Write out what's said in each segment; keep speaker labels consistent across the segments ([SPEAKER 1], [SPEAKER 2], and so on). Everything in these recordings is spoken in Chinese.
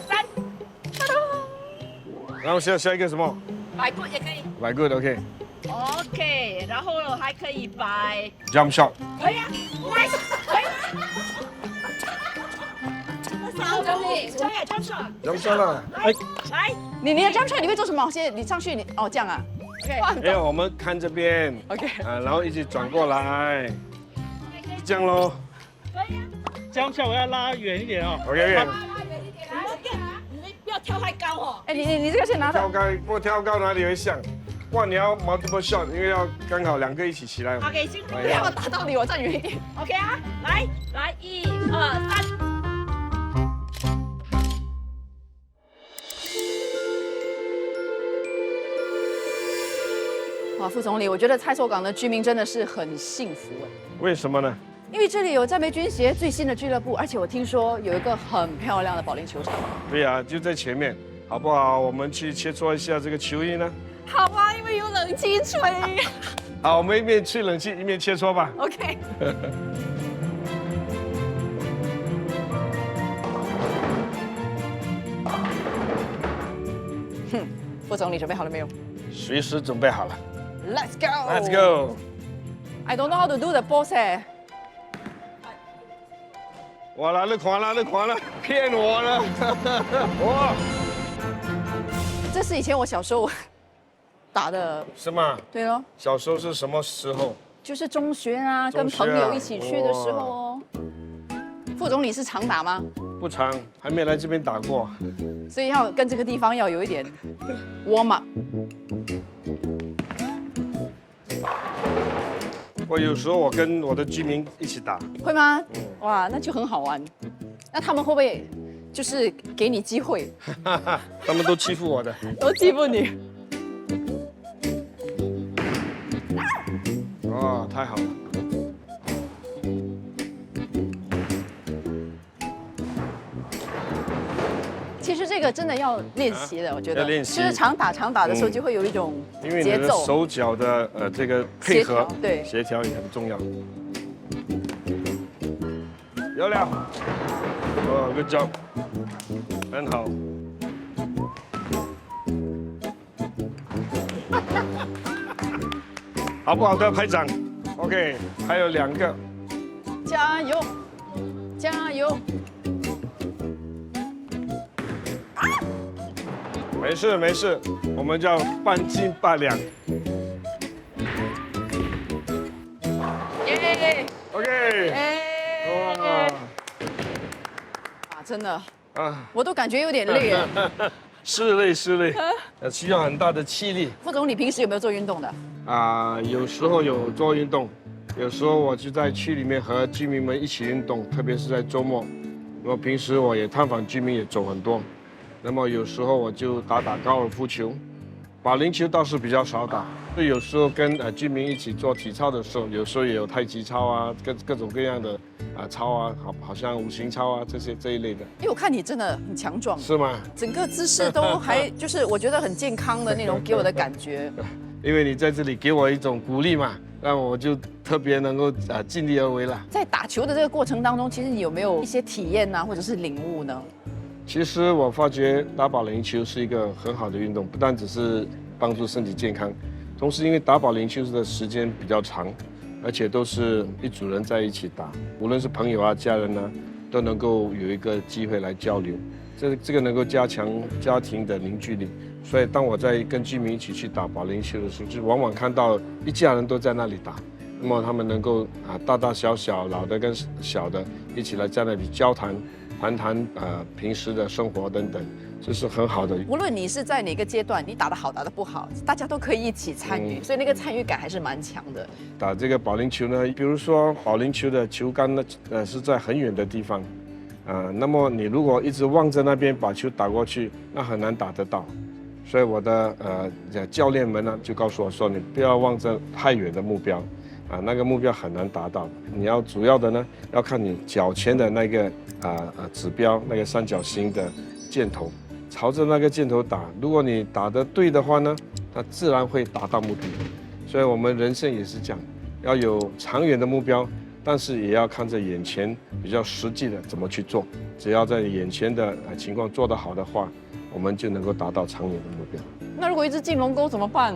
[SPEAKER 1] 3。
[SPEAKER 2] 然后下一个什么？
[SPEAKER 1] 摆 good 也可以。
[SPEAKER 2] 摆 good，OK。OK，
[SPEAKER 1] 然后还可以摆。
[SPEAKER 2] Jump shot。
[SPEAKER 1] 可以啊 ，nice， 可以吗？可以 jump shot。Jump
[SPEAKER 2] shot 了。
[SPEAKER 1] 来，
[SPEAKER 3] 你的 jump shot 你会做什么？先你上去，你这样啊。
[SPEAKER 1] OK。
[SPEAKER 2] 没有，我们看这边。
[SPEAKER 3] OK。
[SPEAKER 2] 然后一起转过来，这样咯。
[SPEAKER 1] 可以啊。
[SPEAKER 4] jump shot 我要拉远一点哦。
[SPEAKER 2] OK。
[SPEAKER 1] 拉远一点，来，你不要跳太高哦。
[SPEAKER 3] 哎，你这个先拿着。
[SPEAKER 2] 跳高不跳高哪里会像？哇，你要 multiple shot， 因为要刚好2个一起起来。
[SPEAKER 1] OK， 辛苦
[SPEAKER 3] 不要打到你，我站远一点。
[SPEAKER 1] OK 啊，来，1、2、3。
[SPEAKER 3] 哇，副总理，我觉得蔡厝港的居民真的是很幸福哎，
[SPEAKER 2] 为什么呢？
[SPEAKER 3] 因为这里有赞美军协最新的俱乐部，而且我听说有一个很漂亮的保龄球场。
[SPEAKER 2] 对呀，就在前面，好不好？我们去切磋一下这个球衣呢？
[SPEAKER 3] 好啊，因为有冷气吹。
[SPEAKER 2] 好，我们一面吹冷气一面切磋吧。
[SPEAKER 3] OK。副总理准备好了没有？
[SPEAKER 2] 随时准备好了。
[SPEAKER 3] Let's go.
[SPEAKER 2] Let's go.
[SPEAKER 3] I don't know how to do the pose.
[SPEAKER 2] 哇啦，你狂了，骗我了！哇，
[SPEAKER 3] 这是以前我小时候打的。
[SPEAKER 2] 是吗？
[SPEAKER 3] 对咯，
[SPEAKER 2] 小时候是什么时候？
[SPEAKER 3] 就是中学啊，跟朋友一起去的时候哦。副总理是常打吗？
[SPEAKER 2] 不长，还没来这边打过。
[SPEAKER 3] 所以要跟这个地方要有一点 warm up。
[SPEAKER 2] 我有时候我跟我的居民一起打。
[SPEAKER 3] 会吗？哇，那就很好玩。那他们会不会就是给你机会？
[SPEAKER 2] 他们都欺负我的。
[SPEAKER 3] 都欺负你。
[SPEAKER 2] 哦，太好了。
[SPEAKER 3] 其实这个真的要练习的，我觉得。
[SPEAKER 2] 要练习
[SPEAKER 3] 就是常打的时候就会有一种
[SPEAKER 2] 因为你的
[SPEAKER 3] 节奏。
[SPEAKER 2] 手脚的这个配合，
[SPEAKER 3] 对，
[SPEAKER 2] 协调也很重要。有了，哦 ，good job， 很好。好不好的拍掌 ？OK， 还有2个。
[SPEAKER 3] 加油，加油！
[SPEAKER 2] 没事没事，我们叫半斤八两。
[SPEAKER 3] 耶
[SPEAKER 2] OK， 哇
[SPEAKER 3] 啊，真的
[SPEAKER 2] 啊，
[SPEAKER 3] 我都感觉有点累了。
[SPEAKER 2] 是累，需要很大的气力。
[SPEAKER 3] 副总，你平时有没有做运动的？
[SPEAKER 2] 有时候有做运动，有时候我就在区里面和居民们一起运动，特别是在周末。那么平时我也探访居民，也走很多。那么有时候我就打高尔夫球，保龄球倒是比较少打。就有时候跟居民一起做体操的时候，有时候也有太极操啊，各种各样的操啊，好像五行操啊这一类的。
[SPEAKER 3] 因为我看你真的很强壮，
[SPEAKER 2] 是吗？
[SPEAKER 3] 整个姿势都还就是我觉得很健康的那种，给我的感觉。
[SPEAKER 2] 因为你在这里给我一种鼓励嘛，让我就特别能够尽力而为了。
[SPEAKER 3] 在打球的这个过程当中，其实你有没有一些体验呐，或者是领悟呢？
[SPEAKER 2] 其实我发觉打保龄球是一个很好的运动，不但只是帮助身体健康，同时因为打保龄球的时间比较长，而且都是一组人在一起打，无论是朋友啊、家人啊，都能够有一个机会来交流，这个能够加强家庭的凝聚力。所以当我在跟居民一起去打保龄球的时候，就往往看到一家人都在那里打，那么他们能够大大小小、老的跟小的一起来在那里交谈。谈平时的生活等等，这是很好的。
[SPEAKER 3] 无论你是在哪个阶段，你打得好打得不好，大家都可以一起参与，所以那个参与感还是蛮强的。
[SPEAKER 2] 打这个保龄球呢，比如说保龄球的球杆呢，是在很远的地方，那么你如果一直望着那边把球打过去，那很难打得到。所以我的教练们呢就告诉我说，你不要望着太远的目标。那个目标很难达到。你要主要的呢，要看你脚前的那个指标，那个三角形的箭头，朝着那个箭头打。如果你打得对的话呢，它自然会达到目的。所以我们人生也是这样，要有长远的目标，但是也要看着眼前比较实际的怎么去做。只要在眼前的情况做得好的话，我们就能够达到长远的目标。
[SPEAKER 3] 那如果一直进龙沟怎么办？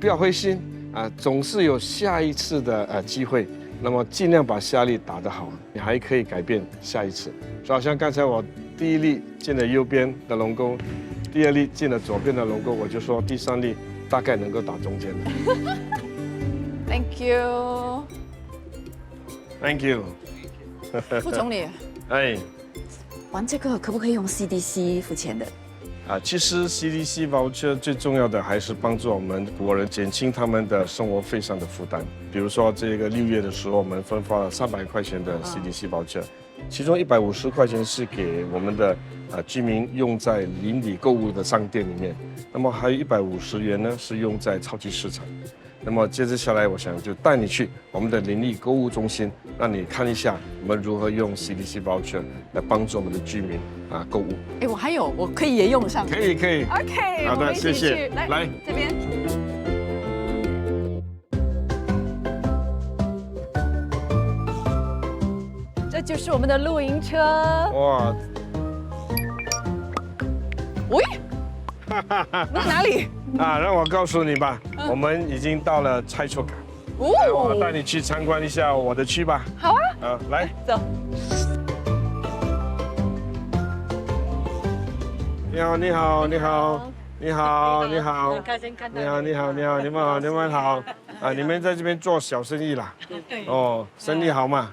[SPEAKER 2] 不要灰心总是有下一次的机会。那么尽量把下力打得好，你还可以改变下一次。就好像刚才我第一粒进了右边的龙沟，第二粒进了左边的龙沟，我就说第三粒大概能够打中间的。
[SPEAKER 3] Thank you，
[SPEAKER 2] Thank you，
[SPEAKER 3] 副总理，
[SPEAKER 5] 玩这个可不可以用 CDC 付钱的？
[SPEAKER 2] 其实 CDC voucher 最重要的还是帮助我们国人减轻他们的生活费上的负担。比如说这个6月的时候，我们分发了300块钱的 CDC voucher，其中150块钱是给我们的居民用在邻里购物的商店里面，那么还有150元呢是用在超级市场。那么接着下来，我想就带你去我们的邻里购物中心，让你看一下我们如何用 CDC voucher 来帮助我们的居民购物。
[SPEAKER 3] 我还有，我可以也用上。
[SPEAKER 2] 可以。
[SPEAKER 3] OK，
[SPEAKER 2] 好的，
[SPEAKER 3] 我们一起
[SPEAKER 2] 谢谢
[SPEAKER 3] 去。来这边。这就是我们的露营车。
[SPEAKER 2] 哇！
[SPEAKER 3] 喂，那哪里？
[SPEAKER 2] 让我告诉你吧，我们已经到了菜厝港。来，我带你去参观一下我的区吧。
[SPEAKER 3] 好啊。
[SPEAKER 2] 来，
[SPEAKER 3] 走。
[SPEAKER 2] 你好，你好，你好，你好，你好，
[SPEAKER 1] 开心看到
[SPEAKER 2] 你好，你好，你好，你们好，你们好。你们在这边做小生意啦？
[SPEAKER 1] 对。
[SPEAKER 2] 哦，生意好吗？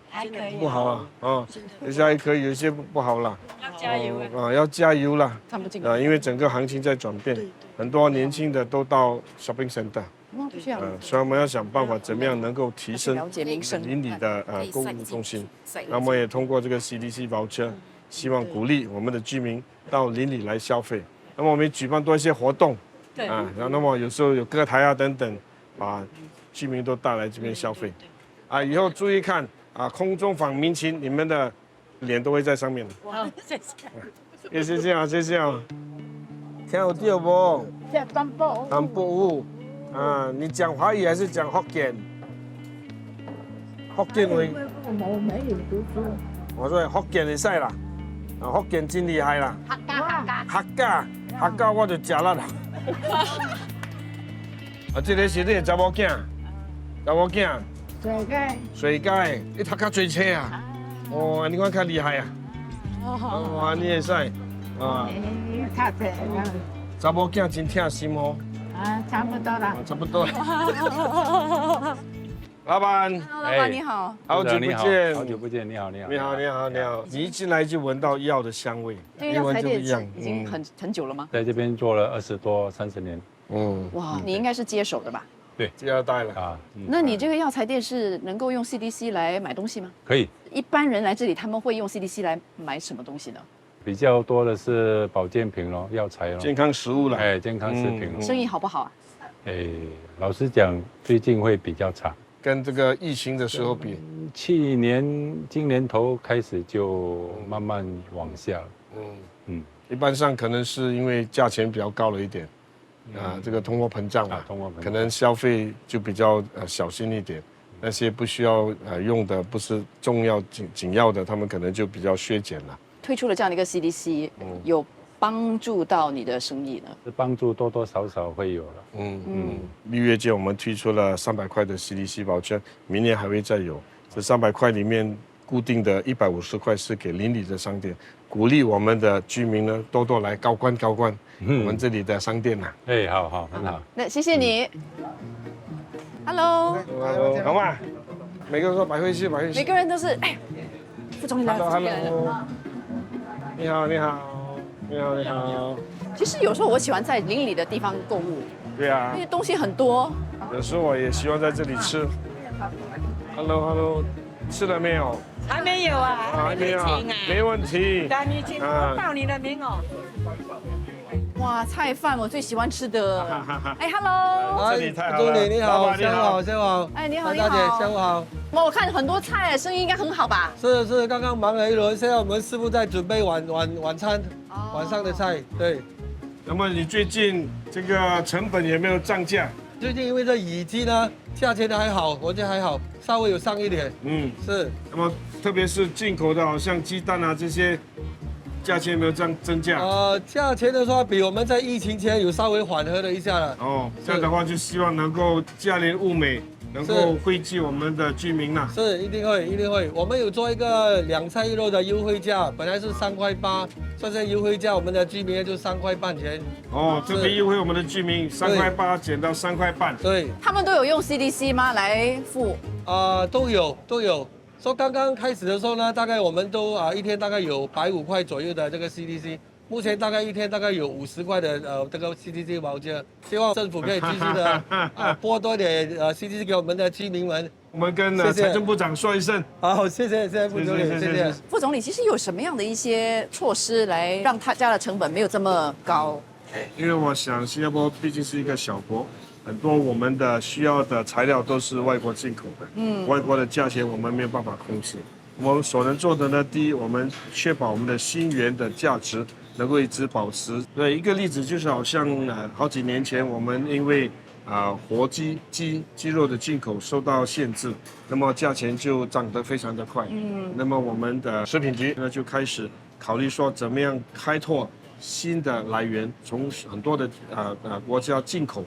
[SPEAKER 1] 还可以。
[SPEAKER 2] 不好啊。有些还可以，有些不好啦。
[SPEAKER 1] 要加油啊！
[SPEAKER 2] 要加油啦。
[SPEAKER 3] 看不进。
[SPEAKER 2] 因为整个行情在转变，很多年轻的都到 shopping center。
[SPEAKER 3] 不需要。
[SPEAKER 2] 所以我们要想办法，怎么样能够提升
[SPEAKER 3] 了解民生
[SPEAKER 2] 邻里的购物中心。那么也通过这个 CDC voucher，希望鼓励我们的居民到邻里来消费。那么我们举办多一些活动，
[SPEAKER 1] 对
[SPEAKER 2] 然后那么有时候有歌台等等，把居民都带来这边消费。以后注意看空中访民情，你们的脸都会在上面的。
[SPEAKER 1] 好，谢谢。
[SPEAKER 2] 谢谢，谢谢。听有对不？
[SPEAKER 1] 这东部。
[SPEAKER 2] 南部你讲华语还是讲福建？福建话。
[SPEAKER 1] 我没有读书。
[SPEAKER 2] 我说福建会使啦，福建真厉害啦。客家我就食啦啦。这个是你的查某囝，水界，你读较侪册啊？你看较厉害啊。你会使
[SPEAKER 1] 读册。
[SPEAKER 2] 查某囝真疼心哦。
[SPEAKER 1] 差不多了。
[SPEAKER 2] 差不多。老板，
[SPEAKER 3] 老板你好。
[SPEAKER 2] 好久不见。
[SPEAKER 6] 好久不见，你好，你好。
[SPEAKER 2] 你好，你好，你好。你一进来就闻到药的香味，
[SPEAKER 3] 这个药材店已经很久了吗？
[SPEAKER 6] 在这边做了20多30年。
[SPEAKER 3] 哇，你应该是接手的吧？
[SPEAKER 6] 对，
[SPEAKER 2] 第二代了。
[SPEAKER 3] 那你这个药材店是能够用 CDC 来买东西吗？
[SPEAKER 6] 可以。
[SPEAKER 3] 一般人来这里，他们会用 CDC 来买什么东西呢？
[SPEAKER 6] 比较多的是保健品咯，药材咯，
[SPEAKER 2] 健康食物了。
[SPEAKER 6] 健康食品咯。
[SPEAKER 3] 生意好不好啊？
[SPEAKER 6] 老实讲，最近会比较差。
[SPEAKER 2] 跟这个疫情的时候比，
[SPEAKER 6] 今年头开始就慢慢往下了。
[SPEAKER 2] 一般上可能是因为价钱比较高了一点，这个通货膨胀嘛，可能消费就比较小心一点。那些不需要用的，不是重要紧要的，他们可能就比较削减了。
[SPEAKER 3] 推出了这样的一个 CDC，有帮助到你的生意呢？
[SPEAKER 6] 帮助多多少少会有了。
[SPEAKER 2] 6月间我们推出了300块的 CDC voucher，明年还会再有。这300块里面固定的150块是给邻里的商店，鼓励我们的居民呢多多来高官我们这里的商店呐。
[SPEAKER 6] 好，很好。
[SPEAKER 3] 那谢谢你。Hello，
[SPEAKER 2] 好嘛，每个人说摆回去。
[SPEAKER 3] 每个人都是副总理来了。
[SPEAKER 2] Hello， 你好。
[SPEAKER 3] 其实有时候我喜欢在邻里的地方购物，
[SPEAKER 2] 对啊，
[SPEAKER 3] 因为东西很多。
[SPEAKER 2] 有时候我也希望在这里吃。Hello， 吃了没有？
[SPEAKER 1] 还没有啊，
[SPEAKER 2] 还没有，没问题。
[SPEAKER 1] 等你请我报你的名哦。
[SPEAKER 3] 哇，菜饭我最喜欢吃的。Hello，
[SPEAKER 2] 这里太好了。
[SPEAKER 7] 总理你好，
[SPEAKER 2] 下午好。
[SPEAKER 3] 你好，
[SPEAKER 7] 大姐下午好。
[SPEAKER 3] 我看很多菜，生意应该很好吧？
[SPEAKER 7] 是，刚刚忙了一轮，现在我们师傅在准备晚餐，晚上的菜。对。
[SPEAKER 2] 那么你最近这个成本有没有涨价？
[SPEAKER 7] 最近因为这乙鸡呢，价钱还好，我觉得还好，稍微有上一点。是。
[SPEAKER 2] 那么特别是进口的，好像鸡蛋啊这些，价钱有没有增加？
[SPEAKER 7] 价钱的话，比我们在疫情前有稍微缓和了一下了。
[SPEAKER 2] 哦，这样的话就希望能够价廉物美，能够惠及我们的居民啦。
[SPEAKER 7] 是，一定会，一定会。我们有做一个2菜1肉的优惠价，本来是3块8，算是优惠价，我们的居民就3块半钱。
[SPEAKER 2] 哦，特别优惠我们的居民，3块8减到3块半。
[SPEAKER 7] 对。
[SPEAKER 3] 他们都有用 CDC 吗？来付？
[SPEAKER 7] 都有。说刚刚开始的时候呢，大概我们都一天大概有150块左右的这个 CDC。目前大概一天大概有50块的这个 CDC 保价，希望政府可以继续的拨多点CDC 给我们的居民们。
[SPEAKER 2] 我们跟财政部长说一声。
[SPEAKER 7] 好，谢谢副总理，谢谢。
[SPEAKER 3] 副总理，其实有什么样的一些措施来让他家的成本没有这么高？
[SPEAKER 2] 因为我想新加坡毕竟是一个小国，很多我们的需要的材料都是外国进口的，外国的价钱我们没有办法控制。我们所能做的呢，第一，我们确保我们的新源的价值能够一直保持。对，一个例子就是好像好几年前我们因为活鸡肉的进口受到限制，那么价钱就涨得非常的快。那么我们的食品局呢就开始考虑说怎么样开拓新的来源，从很多的国家进口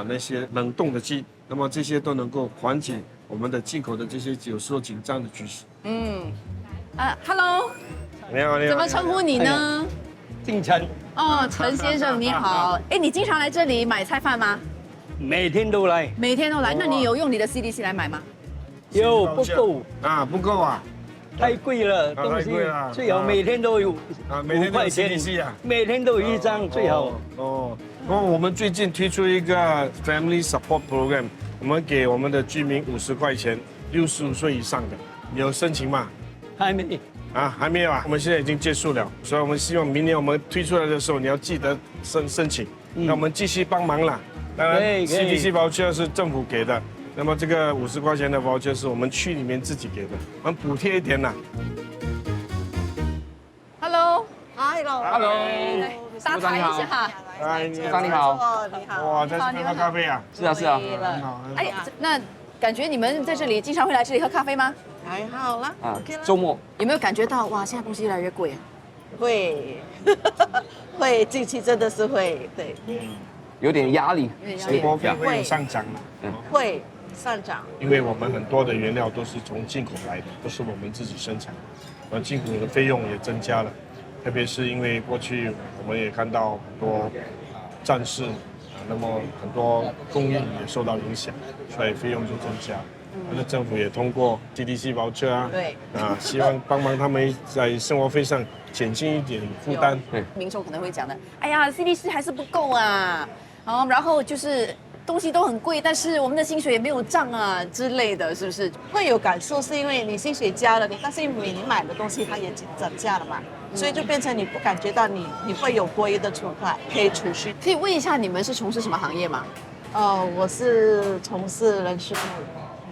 [SPEAKER 2] 那些冷冻的鸡，那么这些都能够缓解我们的进口的这些有时候紧张的局势。
[SPEAKER 3] Hello，
[SPEAKER 2] 你好，
[SPEAKER 3] 怎么称呼你呢？
[SPEAKER 8] 姓陈。
[SPEAKER 3] 哦，陈先生你好。你经常来这里买菜饭吗？
[SPEAKER 8] 每天都来。
[SPEAKER 3] 每天都来，那你有用你的 CDC 来买吗？
[SPEAKER 8] 有，不够。
[SPEAKER 2] 不够啊。
[SPEAKER 8] 太贵了，东西最好每天都有5块钱，每天都有一张最好。
[SPEAKER 2] 我们最近推出一个 Family Support Program， 我们给我们的居民50块钱，65岁以上的，你有申请吗？
[SPEAKER 8] 还没。
[SPEAKER 2] 还没有啊，我们现在已经结束了，所以我们希望明年我们推出来的时候，你要记得申请，那我们继续帮忙啦。当然 ，CDC voucher 是政府给的。那么这个50块钱的voucher是我们区里面自己给的，我们补贴一点啦。
[SPEAKER 3] Hello，
[SPEAKER 9] Hello，
[SPEAKER 3] 打卡一下。
[SPEAKER 9] 部长你好。
[SPEAKER 1] 你好。
[SPEAKER 2] 哇，在这边喝咖啡啊？
[SPEAKER 9] 是啊。
[SPEAKER 2] 很好。
[SPEAKER 3] 那感觉你们在这里经常会来这里喝咖啡吗？
[SPEAKER 1] 还好啦。
[SPEAKER 9] 周末
[SPEAKER 3] 有没有感觉到哇，现在东西越来越贵啊？
[SPEAKER 1] 会，会，近期真的是会，对。
[SPEAKER 9] 有点压力。
[SPEAKER 2] 生活费会有上涨吗？
[SPEAKER 1] 会上涨。因
[SPEAKER 2] 为我们很多的原料都是从进口来的，不是我们自己生产的，进口的费用也增加了。特别是因为过去我们也看到很多战事，那么很多供应也受到影响，所以费用就增加。那政府也通过 CDC voucher
[SPEAKER 1] 对，
[SPEAKER 2] 希望帮忙他们在生活费上减轻一点负担。
[SPEAKER 3] 对，民众可能会讲的，哎呀 ，CDC 还是不够啊，然后就是东西都很贵，但是我们的薪水也没有涨啊之类的，是不是？
[SPEAKER 1] 会有感受，是因为你薪水加了，但是因为你买的东西它也涨价了嘛，所以就变成你不感觉到你会有多余的存款可以储蓄。
[SPEAKER 3] 可以问一下你们是从事什么行业吗？
[SPEAKER 1] 我是从事人事部。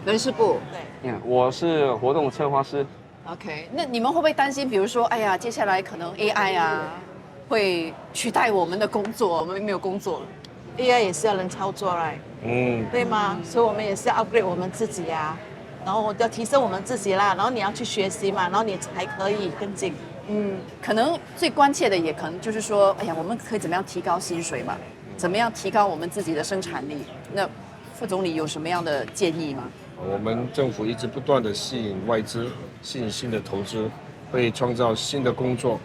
[SPEAKER 3] 人事部。
[SPEAKER 1] 对。
[SPEAKER 9] 我是活动策划师。
[SPEAKER 3] OK， 那你们会不会担心，比如说，哎呀，接下来可能 AI 会取代我们的工作，我们没有工作了？
[SPEAKER 1] AI 也是要人操作来，对吗？所以我们也是要 upgrade 我们自己呀，然后要提升我们自己啦，然后你要去学习嘛，然后你才可以跟进。
[SPEAKER 3] 可能最关切的也可能就是说，哎呀，我们可以怎么样提高薪水嘛？怎么样提高我们自己的生产力？那副总理有什么样的建议吗？
[SPEAKER 2] 我们政府一直不断的吸引外资，吸引新的投资，会创造新的工作。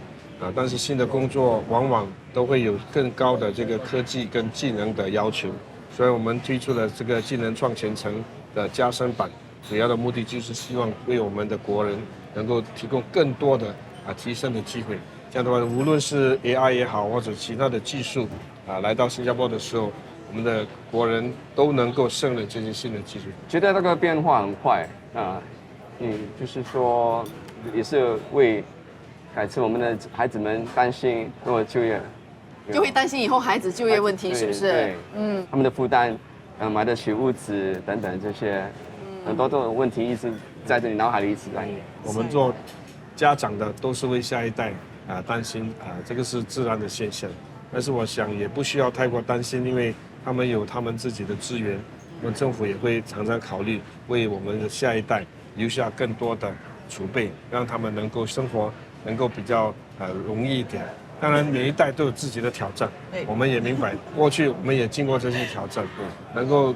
[SPEAKER 2] 但是新的工作往往都会有更高的这个科技跟技能的要求，所以我们推出了这个技能创前程的加深版，主要的目的就是希望为我们的国人能够提供更多的提升的机会。这样的话，无论是 AI 也好，或者其他的技术来到新加坡的时候，我们的国人都能够胜任这些新的技术。
[SPEAKER 9] 觉得那个变化很快就是说也是为改次我们的孩子们担心如果就业，
[SPEAKER 3] 就会担心以后孩子就业问题，是不是？
[SPEAKER 9] 对，他们的负担，买得起物资等等这些，很多这种问题一直在这里脑海里一直在。
[SPEAKER 2] 我们做家长的都是为下一代担心这个是自然的现象，但是我想也不需要太过担心，因为他们有他们自己的资源，我们政府也会常常考虑为我们的下一代留下更多的储备，让他们能够生活能够比较容易一点。当然，每一代都有自己的挑战，我们也明白，过去我们也经过这些挑战，能够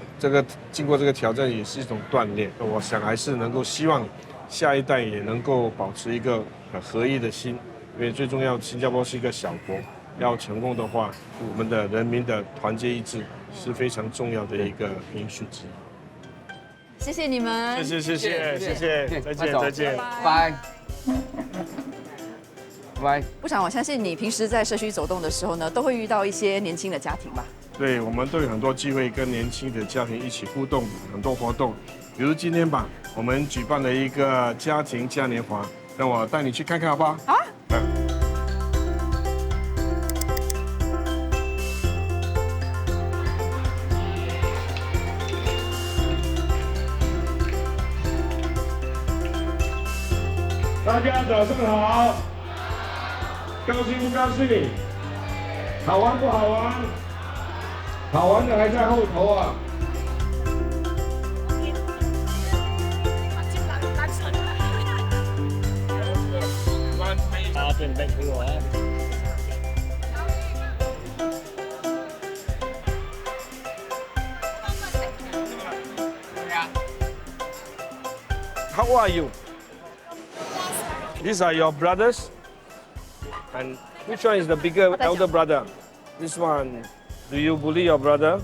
[SPEAKER 2] 经过这个挑战也是一种锻炼。我想还是能够希望下一代也能够保持一个合一的心，因为最重要，新加坡是一个小国，要成功的话，我们的人民的团结一致是非常重要的一个因素之一。
[SPEAKER 3] 谢谢你们，
[SPEAKER 2] 谢谢，再见，
[SPEAKER 9] 拜。拜。
[SPEAKER 3] 部长，我相信你平时在社区走动的时候呢，都会遇到一些年轻的家庭吧？
[SPEAKER 2] 对，我们都有很多机会跟年轻的家庭一起互动，很多活动，比如今天吧，我们举办了一个家庭嘉年华，让我带你去看看好不好？
[SPEAKER 3] 啊。
[SPEAKER 2] 大家早上好，高兴不高兴？好玩不好玩？好玩的还在后头啊！
[SPEAKER 4] 好，准备给我。
[SPEAKER 2] How are you? These are your brothers? And which one is the bigger elder brother? This one, do you bully your brother?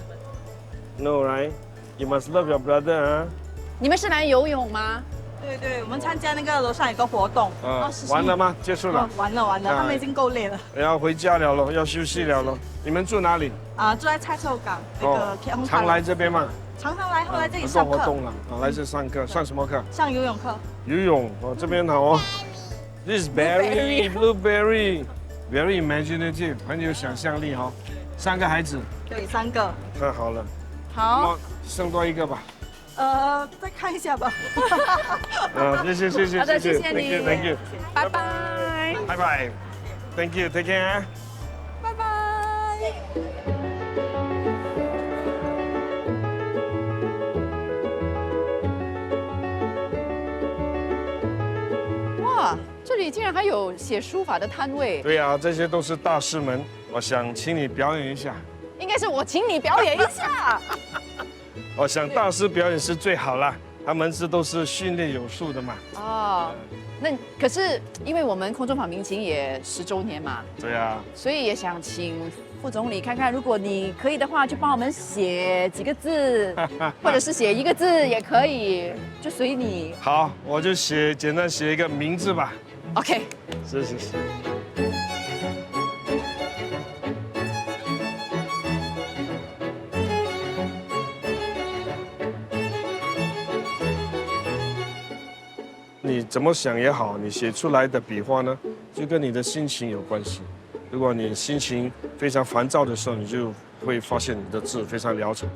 [SPEAKER 2] No, right? You must love your brother, huh?
[SPEAKER 3] 你们是来游泳吗？
[SPEAKER 1] 对，我们参加那个楼上有个活动。
[SPEAKER 2] 完了吗？结束了？
[SPEAKER 1] 完了，他们已经够累了。
[SPEAKER 2] 要回家了咯，要休息了咯。你们住哪里？
[SPEAKER 1] 住在菜臭港那个天虹
[SPEAKER 2] 常来这边吗？
[SPEAKER 1] 常来，后来这里
[SPEAKER 2] 上
[SPEAKER 1] 课。
[SPEAKER 2] 活动了，来这上课，上什么课？
[SPEAKER 1] 上游泳课。
[SPEAKER 2] 游泳哦，这边好哦。This is blueberry, very imaginative， 很有想象力哦。3个孩子。
[SPEAKER 1] 对，3个。
[SPEAKER 2] 太好了。
[SPEAKER 3] 好。
[SPEAKER 2] 剩多1个吧。
[SPEAKER 1] 再看一下吧。
[SPEAKER 2] 谢。
[SPEAKER 3] 好的，谢谢你。
[SPEAKER 2] Thank you。
[SPEAKER 3] 拜拜。
[SPEAKER 2] 拜拜。Thank you. Take care。
[SPEAKER 3] 拜拜。哇，这里竟然还有写书法的摊位。
[SPEAKER 2] 对啊，这些都是大师们，我想请你表演一下。
[SPEAKER 3] 应该是我请你表演一下。
[SPEAKER 2] 我想大师表演是最好啦，他们都是训练有素的嘛。
[SPEAKER 3] 哦，那可是因为我们空中访民情也10周年嘛。
[SPEAKER 2] 对啊。
[SPEAKER 3] 所以也想请副总理看看，如果你可以的话，就帮我们写几个字，或者是写1个字也可以，就随你。
[SPEAKER 2] 好，我就简单写一个名字吧。
[SPEAKER 3] OK。
[SPEAKER 2] 是。你怎么想也好，你写出来的笔画呢，就跟你的心情有关系。如果你心情非常烦躁的时候，你就会发现你的字非常潦草。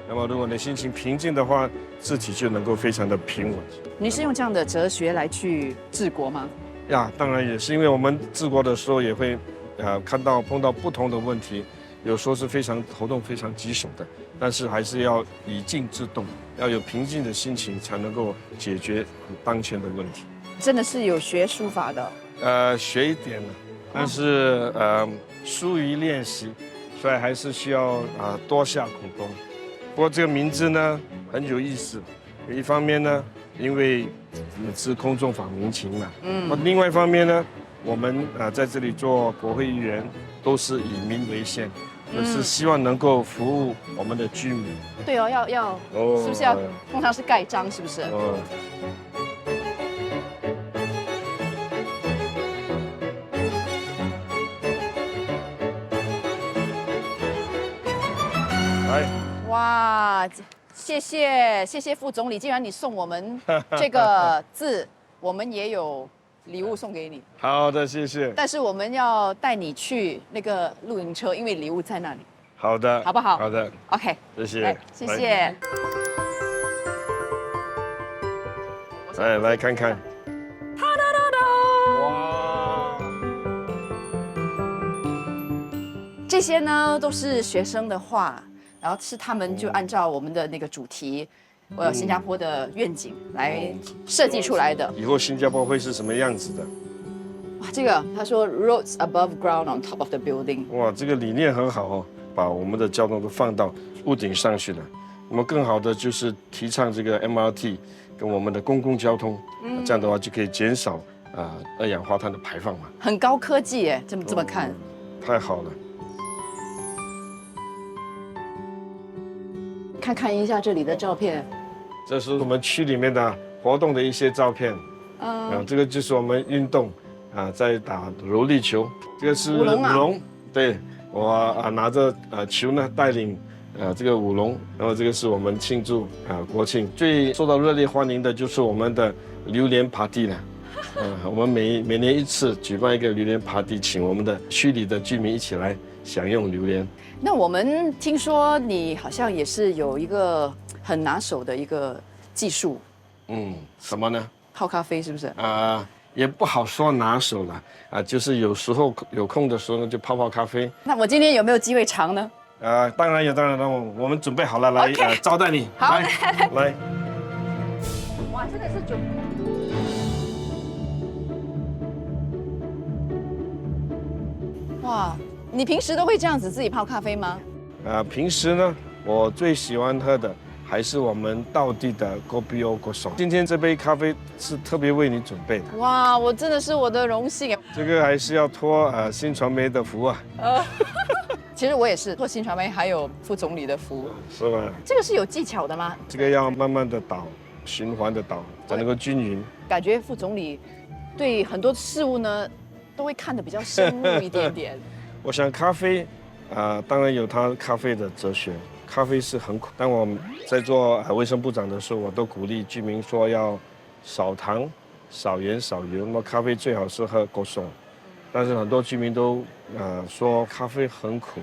[SPEAKER 2] 那么如果你心情平静的话，字体就能够非常的平稳。
[SPEAKER 3] 你是用这样的哲学来去治国吗？
[SPEAKER 2] 呀，当然也是因为我们治国的时候也会，碰到不同的问题，有时候是非常头痛、非常棘手的，但是还是要以静制动，要有平静的心情，才能够解决当前的问题。
[SPEAKER 3] 真的是有学书法的？
[SPEAKER 2] 学一点了，但是疏于练习，所以还是需要多下苦功。不过这个名字呢很有意思，一方面呢，因为是空中访民情嘛，另外一方面呢，我们在这里做国会议员都是以民为先。就是希望能够服务我们的居民。
[SPEAKER 3] 对哦，要，是不是要？通常是盖章，是不是？
[SPEAKER 2] 来。
[SPEAKER 3] 哇，谢谢副总理，既然你送我们这个字，我们也有礼物送给你。
[SPEAKER 2] 好的，谢谢。
[SPEAKER 3] 但是我们要带你去那个露营车，因为礼物在那里。
[SPEAKER 2] 好的，
[SPEAKER 3] 好不好？
[SPEAKER 2] 好的
[SPEAKER 3] ，OK，
[SPEAKER 2] 谢谢，
[SPEAKER 3] 谢谢。
[SPEAKER 2] 来看看。
[SPEAKER 3] 哇！这些呢都是学生的画，然后是他们就按照我们的那个主题，新加坡的愿景来设计出来的。
[SPEAKER 2] 以后新加坡会是什么样子的？
[SPEAKER 3] 哇，这个他说 roads above ground on top of the building。
[SPEAKER 2] 哇，这个理念很好哦，把我们的交通都放到屋顶上去了。那么更好的就是提倡这个 MRT 跟我们的公共交通，这样的话就可以减少二氧化碳的排放嘛。
[SPEAKER 3] 很高科技耶，这么看。
[SPEAKER 2] 太好了。
[SPEAKER 3] 看一下这里的照片。
[SPEAKER 2] 这是我们区里面的活动的一些照片。这个就是我们运动在打柔力球。这个是舞龙，对我拿着球呢带领这个舞龙，然后这个是我们庆祝国庆最受到热烈欢迎的就是我们的榴莲party了。我们每年一次举办一个榴莲 party， 请我们的区里的居民一起来享用榴莲。
[SPEAKER 3] 那我们听说你好像也是有一个很拿手的一个技术。
[SPEAKER 2] 什么呢？
[SPEAKER 3] 泡咖啡是不是？
[SPEAKER 2] 也不好说拿手了就是有时候有空的时候呢就泡咖啡。
[SPEAKER 3] 那我今天有没有机会尝呢？
[SPEAKER 2] 当然有，当然了，我们准备好了来招待你。
[SPEAKER 3] 好，
[SPEAKER 2] 来。
[SPEAKER 3] 哇，真的是哇，你平时都会这样子自己泡咖啡吗？
[SPEAKER 2] 平时呢，我最喜欢喝的还是我们道地的 Kopi O Kosong。今天这杯咖啡是特别为你准备的。
[SPEAKER 3] 哇，我真的是我的荣幸。
[SPEAKER 2] 这个还是要托新传媒的福啊。
[SPEAKER 3] 其实我也是托新传媒还有副总理的福。
[SPEAKER 2] 是吧？
[SPEAKER 3] 这个是有技巧的吗？
[SPEAKER 2] 这个要慢慢的倒，循环的倒，才能够均匀。
[SPEAKER 3] 感觉副总理对很多事物呢都会看得比较深入一点点。
[SPEAKER 2] 我想咖啡当然有它咖啡的哲学。咖啡是很苦，当我在做卫生部长的时候，我都鼓励居民说要少糖、少盐、少油。那么咖啡最好是喝果松，但是很多居民都说咖啡很苦，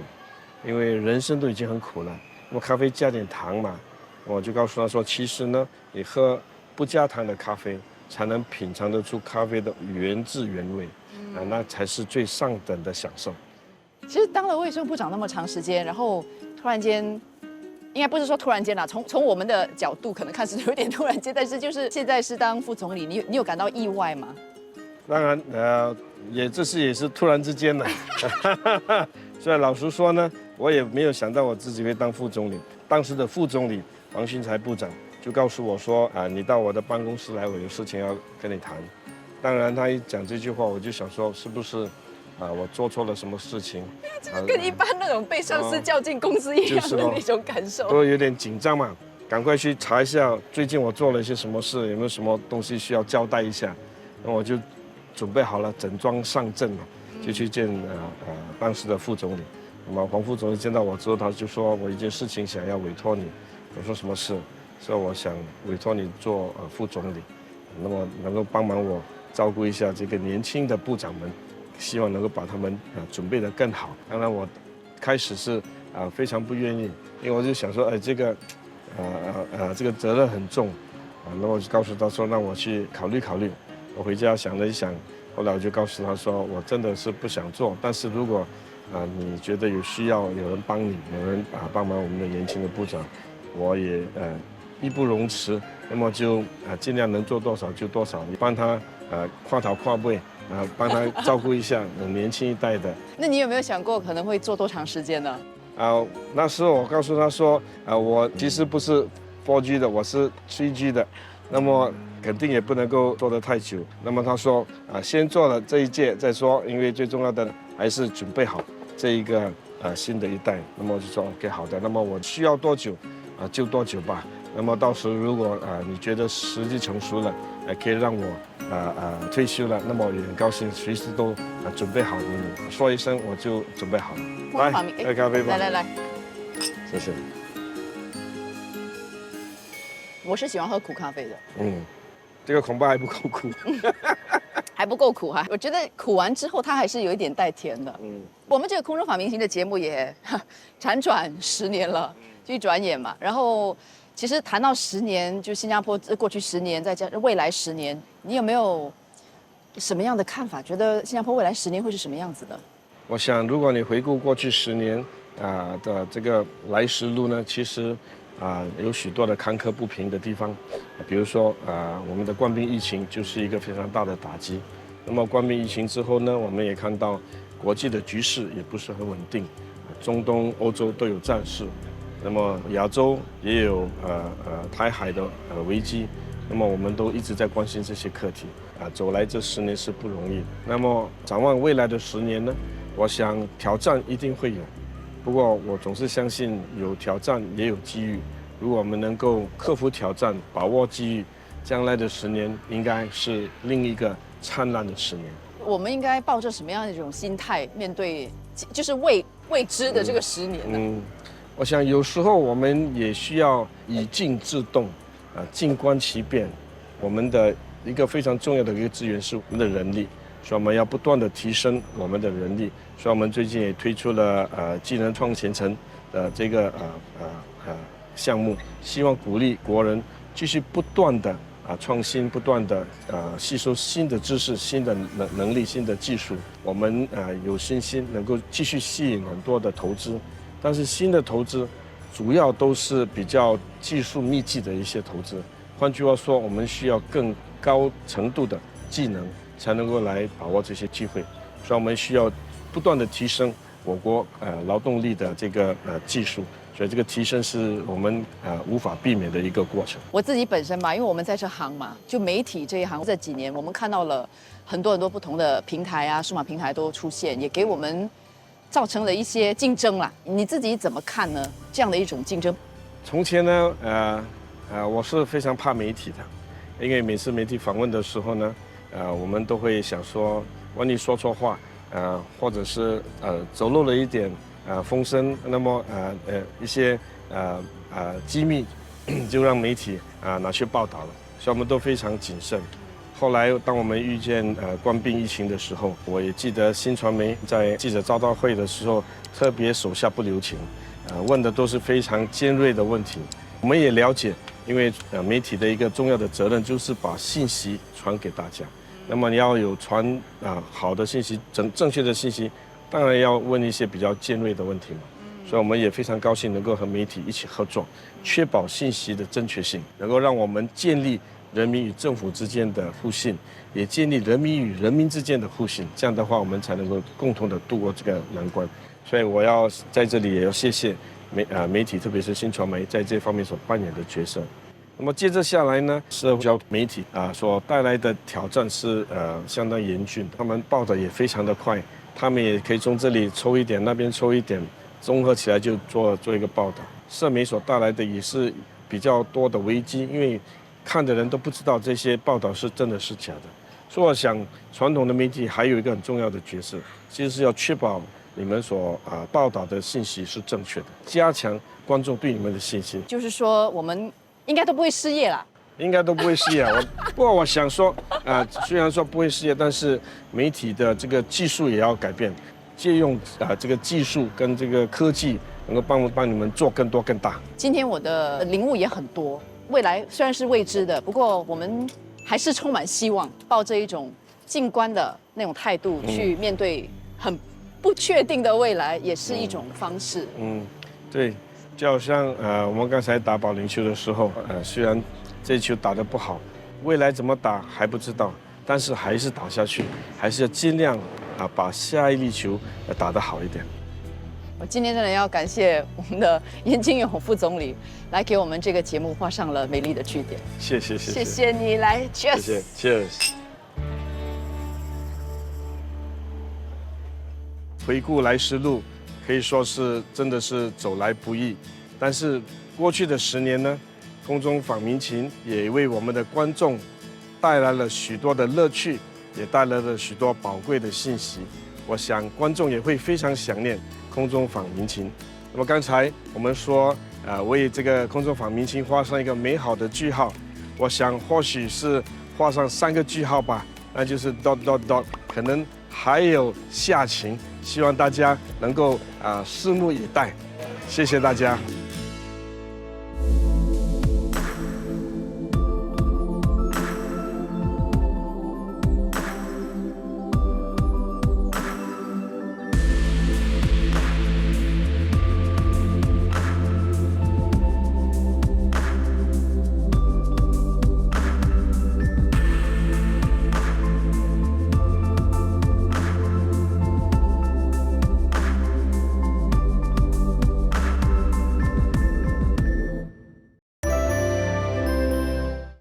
[SPEAKER 2] 因为人生都已经很苦了。那么咖啡加点糖嘛，我就告诉他说，其实呢，你喝不加糖的咖啡，才能品尝得出咖啡的原汁原味，那才是最上等的享受。
[SPEAKER 3] 其实当了卫生部长那么长时间，然后突然间，应该不是说突然间啦，从我们的角度可能看是有点突然间，但是就是现在是当副总理，你有感到意外吗？
[SPEAKER 2] 当然，这次也是突然之间的。所以老实说呢，我也没有想到我自己会当副总理。当时的副总理王新才部长就告诉我说你到我的办公室来，我有事情要跟你谈。当然他一讲这句话，我就想说是不是我做错了什么事情？
[SPEAKER 3] 就是跟一般那种被上司叫进公司一样的那种感受，
[SPEAKER 2] 都有点紧张嘛。赶快去查一下最近我做了一些什么事，有没有什么东西需要交代一下。那我就准备好了，整装上阵嘛，就去见当时的副总理。那么黄副总理见到我之后，他就说我一件事情想要委托你。我说什么事？说我想委托你做副总理，那么能够帮忙我照顾一下这个年轻的部长们。希望能够把他们准备得更好。当然，我开始是非常不愿意，因为我就想说，这个这个责任很重那我就告诉他说，让我去考虑考虑。我回家想了一想，后来我就告诉他说，我真的是不想做，但是如果你觉得有需要，有人帮你，有人帮忙我们的年轻的部长，我也义不容辞。那么就尽量能做多少就多少，帮他跨头跨背。帮他照顾一下年轻一代的。
[SPEAKER 3] 那你有没有想过可能会做多长时间呢？
[SPEAKER 2] 那时候我告诉他说，我其实不是 4G 的，我是 3G 的，那么肯定也不能够做得太久。那么他说先做了这一届再说，因为最重要的还是准备好这一个新的一代。那么我就说 OK 好的，那么我需要多久就多久吧。那么到时如果你觉得时机成熟了，可以让我退休了，那么我也很高兴，随时都准备好你说一声我就准备好了。来，喝咖啡吧。
[SPEAKER 3] 来，
[SPEAKER 2] 谢谢。
[SPEAKER 3] 我是喜欢喝苦咖啡的。
[SPEAKER 2] 这个恐怕还不够苦。
[SPEAKER 3] 还不够苦哈，我觉得苦完之后它还是有一点带甜的。我们这个空中访明星的节目也辗转10年了，就一转眼嘛。然后其实谈到10年，就新加坡过去10年，再加未来10年，你有没有什么样的看法？觉得新加坡未来10年会是什么样子的？
[SPEAKER 2] 我想，如果你回顾过去10年，的这个来时路呢，其实有许多的坎坷不平的地方，比如说我们的冠病疫情就是一个非常大的打击。那么冠病疫情之后呢，我们也看到国际的局势也不是很稳定，中东、欧洲都有战事，那么亚洲也有台海的危机，那么我们都一直在关心这些课题走来这10年是不容易的。那么展望未来的10年呢，我想挑战一定会有，不过我总是相信有挑战也有机遇。如果我们能够克服挑战，把握机遇，将来的10年应该是另一个灿烂的10年。
[SPEAKER 3] 我们应该抱着什么样的一种心态面对，就是未知的这个10年呢？
[SPEAKER 2] 我想有时候我们也需要以静制动，静观其变。我们的一个非常重要的一个资源是我们的人力，所以我们要不断的提升我们的人力。所以我们最近也推出了技能创前程的这个项目，希望鼓励国人继续不断的创新，不断的吸收新的知识、新的能力、新的技术。我们有信心能够继续吸引很多的投资，但是新的投资主要都是比较技术密集的一些投资。换句话说，我们需要更高程度的技能才能够来把握这些机会，所以我们需要不断的提升我国劳动力的这个技术。所以这个提升是我们无法避免的一个过程。
[SPEAKER 3] 我自己本身嘛，因为我们在这行嘛，就媒体这一行，这几年我们看到了很多不同的平台啊，数码平台都出现，也给我们造成了一些竞争啦。你自己怎么看呢？这样的一种竞争？
[SPEAKER 2] 从前呢，我是非常怕媒体的，因为每次媒体访问的时候呢，我们都会想说，万一说错话，或者是走漏了一点。风声，那么一些机密就让媒体拿去报道了，所以我们都非常谨慎。后来当我们遇见冠病疫情的时候，我也记得新传媒在记者招待会的时候特别手下不留情，问的都是非常尖锐的问题。我们也了解，因为媒体的一个重要的责任就是把信息传给大家，那么你要有传好的信息、正确的信息。当然要问一些比较尖锐的问题嘛，所以我们也非常高兴能够和媒体一起合作，确保信息的正确性，能够让我们建立人民与政府之间的互信，也建立人民与人民之间的互信。这样的话，我们才能够共同的度过这个难关。所以我要在这里也要谢谢媒体，特别是新传媒在这方面所扮演的角色。那么接着下来呢，社交媒体所带来的挑战是相当严峻，他们报的也非常的快。他们也可以从这里抽一点，那边抽一点，综合起来就做一个报道。社媒所带来的也是比较多的危机，因为看的人都不知道这些报道是真的是假的。所以我想，传统的媒体还有一个很重要的角色，其实是要确保你们所报道的信息是正确的，加强观众对你们的信心。
[SPEAKER 3] 就是说，我们应该都不会失业啦。
[SPEAKER 2] 应该都不会失业。不过我想说，虽然说不会失业，但是媒体的这个技术也要改变，借用这个技术跟这个科技，能够帮你们做更多更大。
[SPEAKER 3] 今天我的领悟也很多，未来虽然是未知的，不过我们还是充满希望，抱着一种静观的那种态度去面对很不确定的未来，也是一种方式。
[SPEAKER 2] 对，就好像我们刚才打保龄球的时候，虽然这球打得不好，未来怎么打还不知道，但是还是打下去，还是要尽量把下一粒球打得好一点。
[SPEAKER 3] 我今天真的要感谢我们的颜金勇副总理，来给我们这个节目画上了美丽的句点。
[SPEAKER 2] 谢
[SPEAKER 3] 谢你来 ，Cheers，
[SPEAKER 2] 谢谢 ，Cheers。回顾来时路，可以说是真的是走来不易，但是过去的10年呢？空中访民情也为我们的观众带来了许多的乐趣，也带来了许多宝贵的信息。我想观众也会非常想念空中访民情。那么刚才我们说，为这个空中访民情画上一个美好的句号。我想或许是画上3个句号吧，那就是 ... 可能还有下情，希望大家能够拭目以待。谢谢大家。